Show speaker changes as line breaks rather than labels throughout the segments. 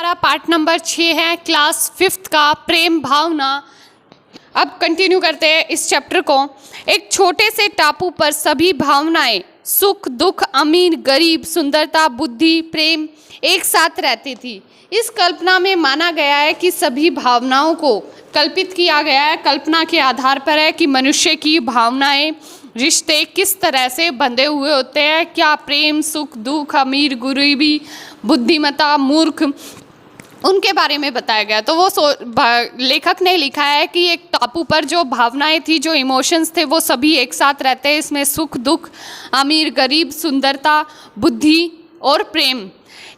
हमारा part number 6 है class 5th का प्रेम भावना। अब कंटिन्यू करते हैं इस चैप्टर को। एक छोटे से टापू पर सभी भावनाएं, सुख दुख, अमीर गरीब, सुंदरता, बुद्धि, प्रेम एक साथ रहती थी। इस कल्पना में माना गया है कि सभी भावनाओं को कल्पित किया गया है, कल्पना के आधार पर है कि मनुष्य की भावनाएं, रिश्ते किस तरह से बंधे हुए होते हैं, क्या प्रेम, सुख दुख, अमीर गरीबी, बुद्धिमत्ता, मूर्ख, उनके बारे में बताया गया। तो वो लेखक ने लिखा है कि एक टापू पर जो भावनाएं थी, जो इमोशंस थे, वो सभी एक साथ रहते हैं। इसमें सुख दुख, अमीर गरीब, सुंदरता, बुद्धि और प्रेम।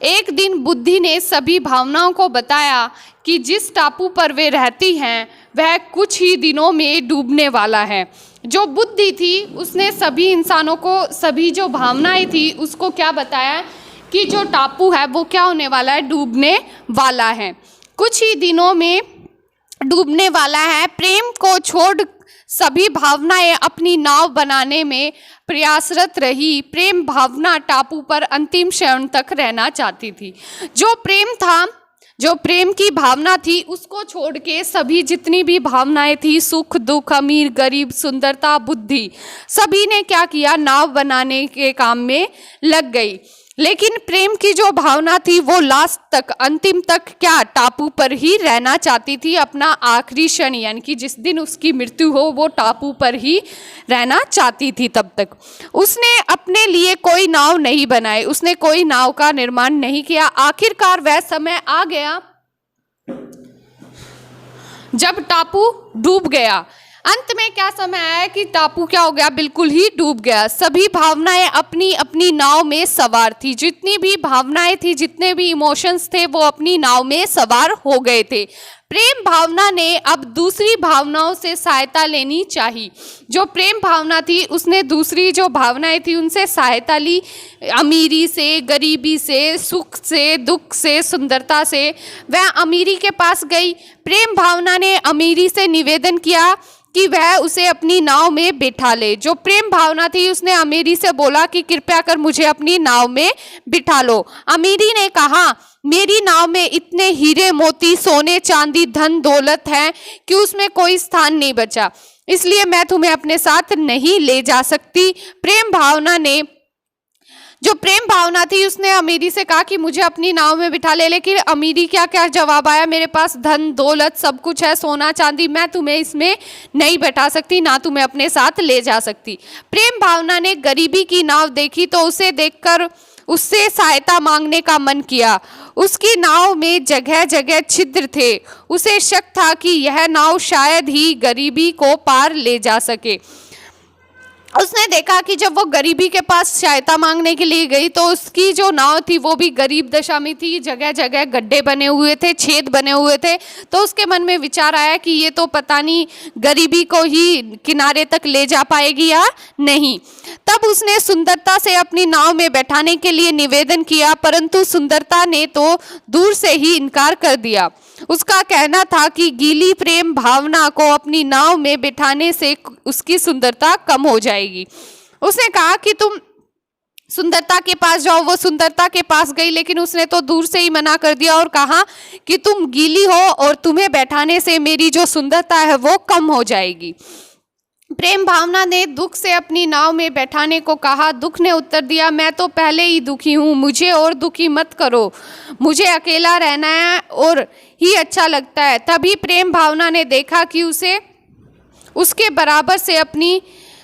एक दिन बुद्धि ने सभी भावनाओं को बताया कि जिस टापू पर वे रहती हैं वह कुछ ही दिनों में डूबने वाला है। जो बुद्धि थी उसने सभी इंसानों को, सभी जो भावनाएं थी उसको क्या बताया कि जो टापू है वो क्या होने वाला है, डूबने वाला है, कुछ ही दिनों में डूबने वाला है। प्रेम को छोड़ सभी भावनाएं अपनी नाव बनाने में प्रयासरत रही। प्रेम भावना टापू पर अंतिम क्षण तक रहना चाहती थी। जो प्रेम था, जो प्रेम की भावना थी, उसको छोड़ के सभी जितनी भी भावनाएं थी, सुख दुख, अमीर गरीब, सुंदरता, बुद्धि, सभी ने क्या किया, नाव बनाने के काम में लग गई। लेकिन प्रेम की जो भावना थी वो लास्ट तक, अंतिम तक क्या, टापू पर ही रहना चाहती थी। अपना आखिरी क्षण यानी कि जिस दिन उसकी मृत्यु हो वो टापू पर ही रहना चाहती थी। तब तक उसने अपने लिए कोई नाव नहीं बनाई, उसने कोई नाव का निर्माण नहीं किया। आखिरकार वह समय आ गया जब टापू डूब गया। अंत में क्या समय आया कि टापू क्या हो गया, बिल्कुल ही डूब गया। सभी भावनाएं अपनी अपनी नाव में सवार थी। जितनी भी भावनाएं थी, जितने भी इमोशंस थे, वो अपनी नाव में सवार हो गए थे। प्रेम भावना ने अब दूसरी भावनाओं से सहायता लेनी चाहिए। जो प्रेम भावना थी उसने दूसरी जो भावनाएं थी उनसे सहायता ली, अमीरी से, गरीबी से, सुख से, दुख से, सुंदरता से। वह अमीरी के पास गई। प्रेम भावना ने अमीरी से निवेदन किया कि वह उसे अपनी नाव में बिठा ले। जो प्रेम भावना थी उसने अमीरी से बोला कि कृपया कर मुझे अपनी नाव में बिठा लो। अमीरी ने कहा, मेरी नाव में इतने हीरे मोती, सोने चांदी, धन दौलत है कि उसमें कोई स्थान नहीं बचा, इसलिए मैं तुम्हें अपने साथ नहीं ले जा सकती। प्रेम भावना ने, जो प्रेम भावना थी, उसने अमीरी से कहा कि मुझे अपनी नाव में बिठा ले। लेकिन अमीरी क्या क्या जवाब आया, मेरे पास धन दौलत सब कुछ है, सोना चांदी, मैं तुम्हें इसमें नहीं बैठा सकती, ना तुम्हें अपने साथ ले जा सकती। प्रेम भावना ने गरीबी की नाव देखी तो उसे देखकर उससे सहायता मांगने का मन किया। उसकी नाव में जगह जगह छिद्र थे। उसे शक था कि यह नाव शायद ही गरीबी को पार ले जा सके। उसने देखा कि जब वो गरीबी के पास सहायता मांगने के लिए गई तो उसकी जो नाव थी वो भी गरीब दशा में थी। जगह जगह गड्ढे बने हुए थे, छेद बने हुए थे। तो उसके मन में विचार आया कि ये तो पता नहीं गरीबी को ही किनारे तक ले जा पाएगी या नहीं। तब उसने सुंदरता से अपनी नाव में बैठाने के लिए निवेदन किया, परंतु सुंदरता ने तो दूर से ही इनकार कर दिया। उसका कहना था कि गीली प्रेम भावना को अपनी नाव में बिठाने से उसकी सुंदरता कम हो जाएगी। उसने कहा कि तुम सुंदरता के पास जाओ। वो सुंदरता के पास गई, लेकिन उसने तो दूर से ही मना कर दिया और कहा कि तुम गीली हो और तुम्हें बैठाने से मेरी जो सुंदरता है वो कम हो जाएगी। प्रेम भावना ने दुख से अपनी नाव में बैठाने को कहा। दुख ने उत्तर दिया, मैं तो पहले ही दुखी हूँ, मुझे और दुखी मत करो, मुझे अकेला रहना है और ही अच्छा लगता है। तभी प्रेम भावना ने देखा कि उसे उसके बराबर से अपनी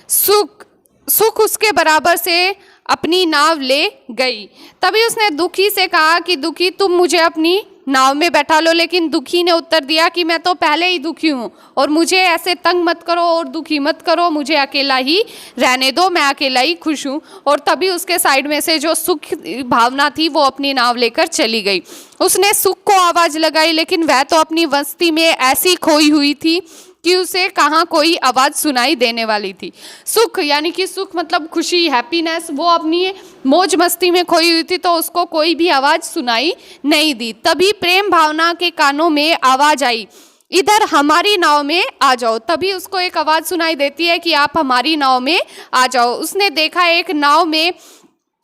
सुख उसके बराबर से अपनी नाव ले गई। तभी उसने दुखी से कहा कि दुखी, तुम मुझे अपनी नाव में बैठा लो। लेकिन दुखी ने उत्तर दिया कि मैं तो पहले ही दुखी हूँ और मुझे ऐसे तंग मत करो और दुखी मत करो, मुझे अकेला ही रहने दो, मैं अकेला ही खुश हूँ। और तभी उसके साइड में से जो सुख भावना थी वो अपनी नाव लेकर चली गई। उसने सुख को आवाज़ लगाई, लेकिन वह तो अपनी मस्ती में ऐसी खोई हुई थी कि उसे कहाँ कोई आवाज़ सुनाई देने वाली थी। सुख यानी कि सुख मतलब खुशी, हैप्पीनेस, वो अपनी मौज मस्ती में खोई हुई थी तो उसको कोई भी आवाज़ सुनाई नहीं दी। तभी प्रेम भावना के कानों में आवाज़ आई, इधर हमारी नाव में आ जाओ। तभी उसको एक आवाज़ सुनाई देती है कि आप हमारी नाव में आ जाओ। उसने देखा एक नाव में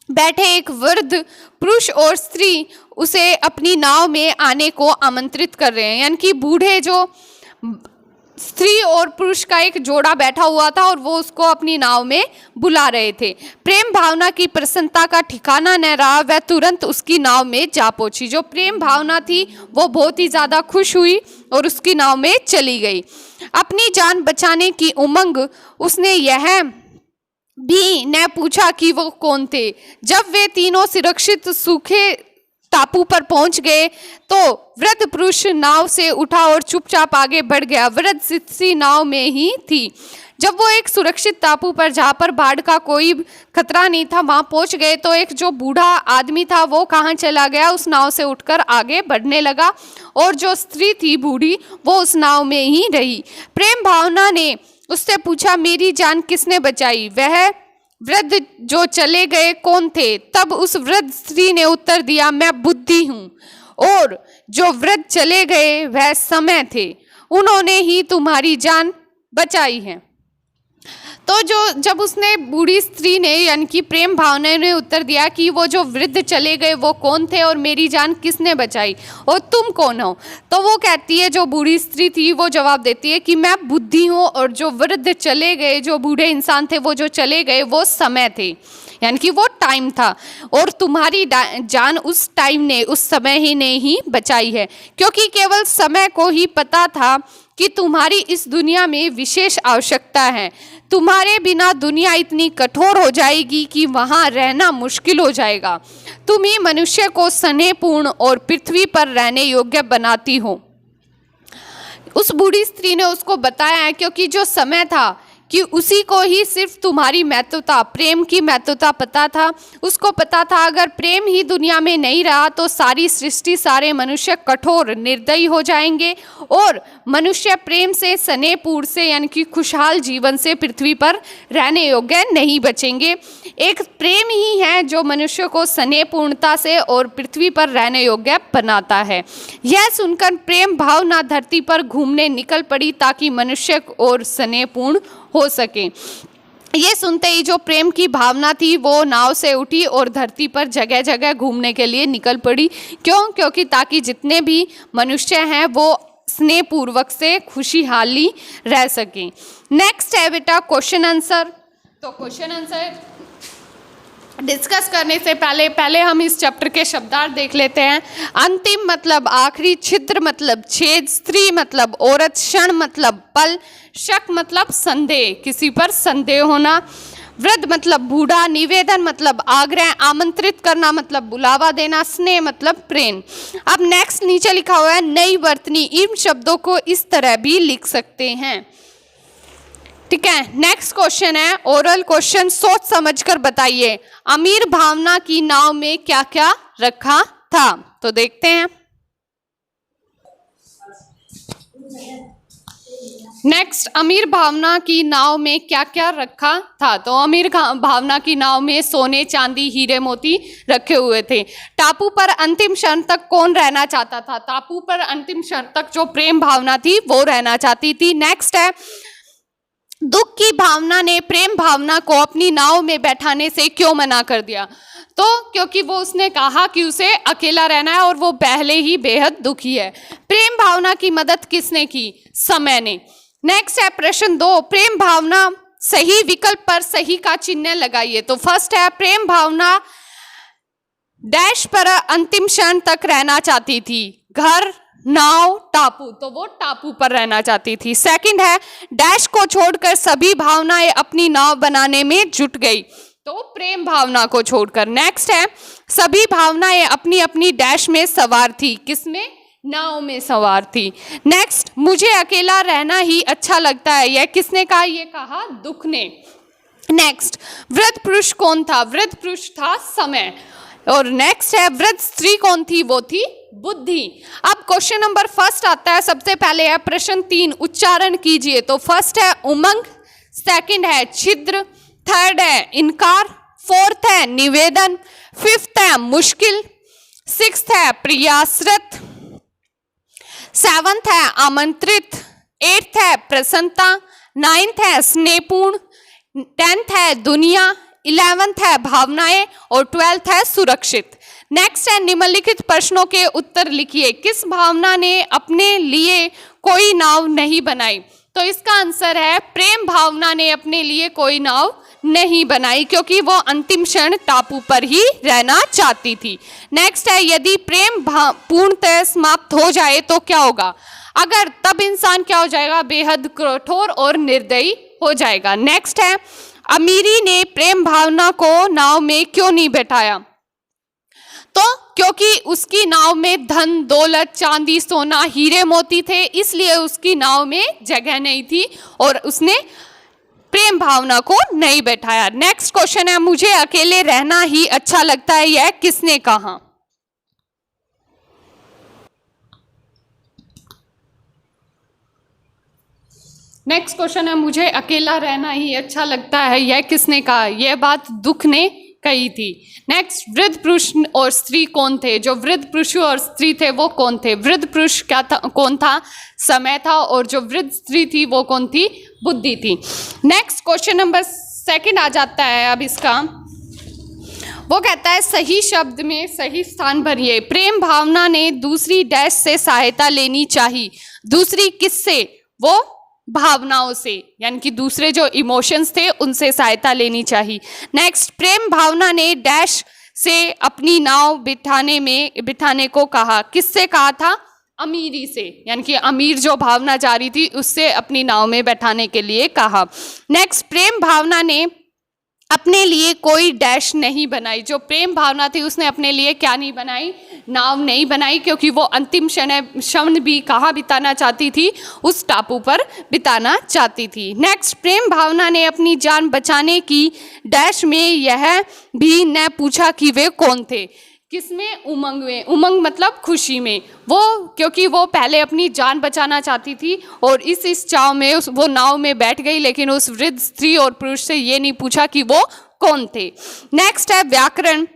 बैठे एक वृद्ध पुरुष और स्त्री उसे अपनी नाव में आने को आमंत्रित कर रहे हैं। यानी कि बूढ़े जो स्त्री और पुरुष का एक जोड़ा बैठा हुआ था और वो उसको अपनी नाव में बुला रहे थे। प्रेम भावना की प्रसन्नता का ठिकाना न रहा, वह तुरंत उसकी नाव में जा पहुंची। जो प्रेम भावना थी वो बहुत ही ज़्यादा खुश हुई और उसकी नाव में चली गई। अपनी जान बचाने की उमंग उसने यह भी न पूछा कि वो कौन थे। जब वे तीनों सुरक्षित सूखे टापू पर पहुंच गए तो वृद्ध पुरुष नाव से उठा और चुपचाप आगे बढ़ गया। वृद्ध स्त्री नाव में ही थी। जब वो एक सुरक्षित टापू पर जहाँ पर बाढ़ का कोई खतरा नहीं था वहां पहुंच गए तो एक जो बूढ़ा आदमी था वो कहाँ चला गया, उस नाव से उठकर आगे बढ़ने लगा और जो स्त्री थी बूढ़ी वो उस नाव में ही रही। प्रेम भावना ने उससे पूछा, मेरी जान किसने बचाई? वह वृद्ध जो चले गए कौन थे? तब उस वृद्ध स्त्री ने उत्तर दिया, मैं बुद्धि हूँ, और जो वृद्ध चले गए वह समय थे, उन्होंने ही तुम्हारी जान बचाई है। तो जब उसने बूढ़ी स्त्री ने यानी कि प्रेम भावना ने उत्तर दिया कि वो जो वृद्ध चले गए वो कौन थे और मेरी जान किसने बचाई और तुम कौन हो, तो वो कहती है, जो बूढ़ी स्त्री थी वो जवाब देती है कि मैं बुद्धि हूँ और जो वृद्ध चले गए, जो बूढ़े इंसान थे वो जो चले गए वो समय थे, यानी कि वो टाइम था, और तुम्हारी जान उस टाइम ने, उस समय ही ने ही बचाई है, क्योंकि केवल समय को ही पता था कि तुम्हारी इस दुनिया में विशेष आवश्यकता है। तुम्हारे बिना दुनिया इतनी कठोर हो जाएगी कि वहाँ रहना मुश्किल हो जाएगा। तुम ही मनुष्य को स्नेहपूर्ण और पृथ्वी पर रहने योग्य बनाती हो। उस बूढ़ी स्त्री ने उसको बताया है क्योंकि जो समय था कि उसी को ही सिर्फ तुम्हारी महत्वता, प्रेम की महत्वता पता था। उसको पता था अगर प्रेम ही दुनिया में नहीं रहा तो सारी सृष्टि, सारे मनुष्य कठोर निर्दयी हो जाएंगे और मनुष्य प्रेम से, स्नेहपूर्ण से यानी कि खुशहाल जीवन से पृथ्वी पर रहने योग्य नहीं बचेंगे। एक प्रेम ही है जो मनुष्य को स्नेहपूर्णता से और पृथ्वी पर रहने योग्य बनाता है। यह सुनकर प्रेम भावना धरती पर घूमने निकल पड़ी ताकि मनुष्य और स्नेहपूर्ण हो सके। ये सुनते ही जो प्रेम की भावना थी वो नाव से उठी और धरती पर जगह जगह घूमने के लिए निकल पड़ी। क्योंकि ताकि जितने भी मनुष्य हैं वो स्नेहपूर्वक से खुशहाली रह सकें। नेक्स्ट है बेटा क्वेश्चन आंसर। तो क्वेश्चन आंसर डिस्कस करने से पहले हम इस चैप्टर के शब्दार्थ देख लेते हैं। अंतिम मतलब आखिरी, छिद्र मतलब छेद, स्त्री मतलब औरत, क्षण मतलब पल, शक मतलब संदेह, किसी पर संदेह होना, वृद्ध मतलब बूढ़ा, निवेदन मतलब आग्रह, आमंत्रित करना मतलब बुलावा देना, स्नेह मतलब प्रेम। अब नेक्स्ट नीचे लिखा हुआ है नई वर्तनी। इन शब्दों को इस तरह भी लिख सकते हैं। ठीक है, नेक्स्ट क्वेश्चन है ओरल क्वेश्चन, सोच समझकर बताइए। अमीर भावना की नाव में क्या क्या रखा था? तो देखते हैं। नेक्स्ट, अमीर भावना की नाव में क्या क्या रखा था? तो अमीर भावना की नाव में सोने, चांदी, हीरे मोती रखे हुए थे। टापू पर अंतिम क्षण तक कौन रहना चाहता था? टापू पर अंतिम क्षण तक जो प्रेम भावना थी वो रहना चाहती थी। नेक्स्ट है दुख की भावना ने प्रेम भावना को अपनी नाव में बैठाने से क्यों मना कर दिया? तो क्योंकि वो उसने कहा कि उसे अकेला रहना है और वो पहले ही बेहद दुखी है। प्रेम भावना की मदद किसने की? समय ने। नेक्स्ट है प्रश्न 2, प्रेम भावना सही विकल्प पर सही का चिन्ह लगाइए। तो फर्स्ट है प्रेम भावना डैश पर अंतिम क्षण तक रहना चाहती थी। घर, नाव, टापू, तो वो टापू पर रहना चाहती थी। सेकंड है डैश को छोड़कर सभी भावनाएं अपनी नाव बनाने में जुट गई, तो प्रेम भावना को छोड़कर। नेक्स्ट है सभी भावनाएं अपनी अपनी डैश में सवार थी। किसमें? नाव में सवार थी। नेक्स्ट, मुझे अकेला रहना ही अच्छा लगता है, यह किसने कहा? ये कहा दुख ने। नेक्स्ट, वृद्ध पुरुष कौन था? वृद्ध पुरुष था समय। और नेक्स्ट है वृद्ध स्त्री कौन थी? वो थी बुद्धि। अब क्वेश्चन नंबर फर्स्ट आता है, सबसे पहले है प्रश्न 3, उच्चारण कीजिए। तो फर्स्ट है उमंग, सेकंड है छिद्र, थर्ड है इनकार, फोर्थ है निवेदन, फिफ्थ है मुश्किल, सिक्स्थ है प्रयासरत, सेवंथ है आमंत्रित, एट्थ है प्रसन्नता, नाइन्थ है स्नेहपूर्ण, 10th है दुनिया, 11th है भावनाएं और 12th है सुरक्षित। नेक्स्ट है निम्नलिखित प्रश्नों के उत्तर लिखिए। किस भावना ने अपने लिए कोई नाव नहीं बनाई? तो इसका आंसर है प्रेम भावना ने अपने लिए कोई नाव नहीं बनाई, क्योंकि वो अंतिम क्षण टापू पर ही रहना चाहती थी। नेक्स्ट है यदि प्रेम पूर्णतः समाप्त हो जाए तो क्या होगा? अगर तब इंसान क्या हो जाएगा? बेहद कठोर और निर्दयी हो जाएगा। नेक्स्ट है अमीरी ने प्रेम भावना को नाव में क्यों नहीं बैठाया? तो क्योंकि उसकी नाव में धन दौलत चांदी सोना हीरे मोती थे, इसलिए उसकी नाव में जगह नहीं थी और उसने प्रेम भावना को नहीं बैठाया। नेक्स्ट क्वेश्चन है मुझे अकेले रहना ही अच्छा लगता है, यह किसने कहा? नेक्स्ट क्वेश्चन है मुझे अकेला रहना ही अच्छा लगता है, यह किसने कहा? यह बात दुख ने कही थी। नेक्स्ट वृद्ध पुरुष और स्त्री कौन थे? जो वृद्ध पुरुष और स्त्री थे वो कौन थे? वृद्ध पुरुष क्या था, कौन था? समय था। और जो वृद्ध स्त्री थी वो कौन थी? बुद्धि थी। नेक्स्ट क्वेश्चन नंबर 2 आ जाता है अब इसका। वो कहता है सही शब्द में सही स्थान भरिए। प्रेम भावना ने दूसरी डैश से सहायता लेनी चाहिए। दूसरी किससे? वो भावनाओं से, यानी कि दूसरे जो इमोशंस थे उनसे सहायता लेनी चाहिए। नेक्स्ट प्रेम भावना ने डैश से अपनी नाव बिठाने को कहा। किससे कहा था? अमीरी से, यानी कि अमीर जो भावना जा रही थी उससे अपनी नाव में बैठाने के लिए कहा। नेक्स्ट प्रेम भावना ने अपने लिए कोई डैश नहीं बनाई। जो प्रेम भावना थी उसने अपने लिए क्या नहीं बनाई? नाव नहीं बनाई, क्योंकि वो अंतिम क्षण भी कहाँ बिताना चाहती थी? उस टापू पर बिताना चाहती थी। नेक्स्ट प्रेम भावना ने अपनी जान बचाने की डैश में यह भी न पूछा कि वे कौन थे। किसमें? उमंग में। उमंग मतलब खुशी में। वो क्योंकि वो पहले अपनी जान बचाना चाहती थी और इस चाव में वो नाव में बैठ गई, लेकिन उस वृद्ध स्त्री और पुरुष से ये नहीं पूछा कि वो कौन थे। नेक्स्ट है व्याकरण।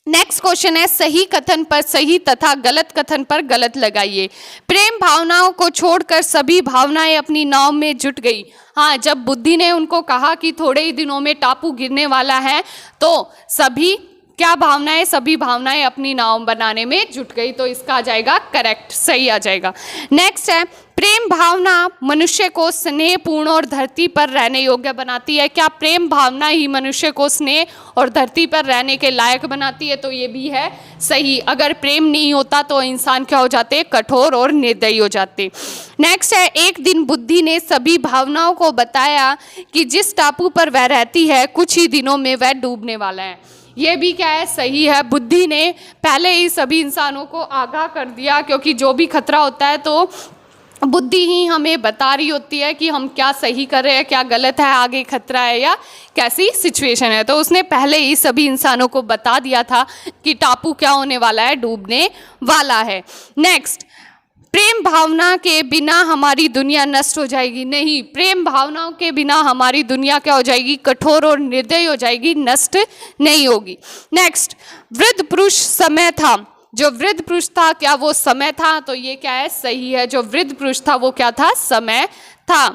नेक्स्ट क्वेश्चन है सही कथन पर सही तथा गलत कथन पर गलत लगाइए। प्रेम भावनाओं को छोड़कर सभी भावनाएं अपनी नाव में जुट गई। हाँ, जब बुद्धि ने उनको कहा कि थोड़े ही दिनों में टापू गिरने वाला है, तो सभी क्या भावनाएं? सभी भावनाएं अपनी नाव बनाने में जुट गई। तो इसका आ जाएगा करेक्ट, सही आ जाएगा। नेक्स्ट है प्रेम भावना मनुष्य को स्नेहपूर्ण और धरती पर रहने योग्य बनाती है। क्या प्रेम भावना ही मनुष्य को स्नेह और धरती पर रहने के लायक बनाती है? तो ये भी है सही। अगर प्रेम नहीं होता तो इंसान क्या हो जाते? कठोर और निर्दयी हो जाते। नेक्स्ट है एक दिन बुद्धि ने सभी भावनाओं को बताया कि जिस टापू पर वह रहती है कुछ ही दिनों में वह डूबने वाला है। ये भी क्या है? सही है। बुद्धि ने पहले ही सभी इंसानों को आगाह कर दिया, क्योंकि जो भी खतरा होता है तो बुद्धि ही हमें बता रही होती है कि हम क्या सही कर रहे हैं, क्या गलत है, आगे खतरा है या कैसी सिचुएशन है। तो उसने पहले ही सभी इंसानों को बता दिया था कि टापू क्या होने वाला है? डूबने वाला है। नेक्स्ट प्रेम भावना के बिना हमारी दुनिया नष्ट हो जाएगी। नहीं, प्रेम भावनाओं के बिना हमारी दुनिया क्या हो जाएगी? कठोर और निर्दयी हो जाएगी, नष्ट नहीं होगी। नेक्स्ट वृद्ध पुरुष समय था। जो वृद्ध पुरुष था क्या वो समय था? तो ये क्या है? सही है। जो वृद्ध पुरुष था वो क्या था? समय था।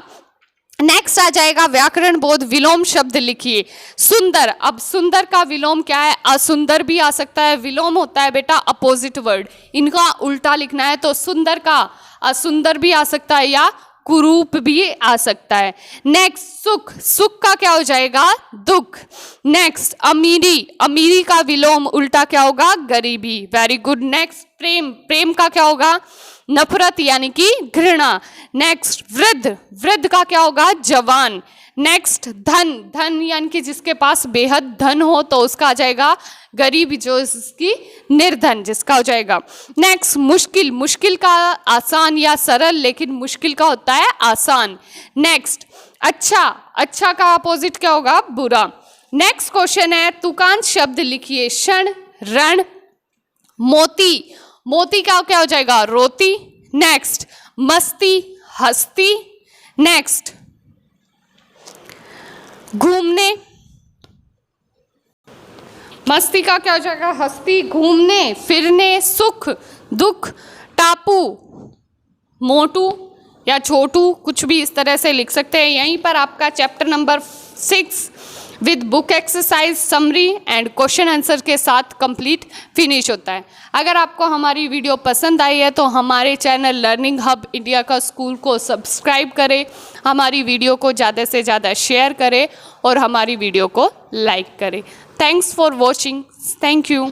नेक्स्ट आ जाएगा व्याकरण बोध। विलोम शब्द लिखिए। सुंदर। अब सुंदर का विलोम क्या है? असुंदर भी आ सकता है। विलोम होता है बेटा अपोजिट वर्ड, इनका उल्टा लिखना है। तो सुंदर का असुंदर भी आ सकता है या कुरूप भी आ सकता है। नेक्स्ट सुख। सुख का क्या हो जाएगा? दुख। नेक्स्ट अमीरी। अमीरी का विलोम उल्टा क्या होगा? गरीबी। Very good. नेक्स्ट प्रेम। प्रेम का क्या होगा? नफरत यानी कि घृणा। नेक्स्ट वृद्ध। वृद्ध का क्या होगा? जवान। नेक्स्ट धन। धन यानी कि जिसके पास बेहद धन हो, तो उसका आ जाएगा गरीब, जो इसकी निर्धन जिसका हो जाएगा। नेक्स्ट मुश्किल। मुश्किल का आसान या सरल, लेकिन मुश्किल का होता है आसान। नेक्स्ट अच्छा। अच्छा का अपोजिट क्या होगा? बुरा। नेक्स्ट क्वेश्चन है तुकांत शब्द लिखिए। क्षण, रण, मोती। मोती का क्या हो जाएगा? रोती। नेक्स्ट मस्ती, हस्ती। नेक्स्ट घूमने। मस्ती का क्या हो जाएगा? हस्ती। घूमने, फिरने, सुख, दुख, टापू, मोटू या छोटू, कुछ भी इस तरह से लिख सकते हैं। यहीं पर आपका chapter number 6 with book exercise, summary and question answer के साथ कंप्लीट फिनिश होता है। अगर आपको हमारी वीडियो पसंद आई है तो हमारे चैनल लर्निंग हब इंडिया का स्कूल को सब्सक्राइब करें, हमारी वीडियो को ज़्यादा से ज़्यादा शेयर करें और हमारी वीडियो को लाइक करें। Thanks for watching. Thank you.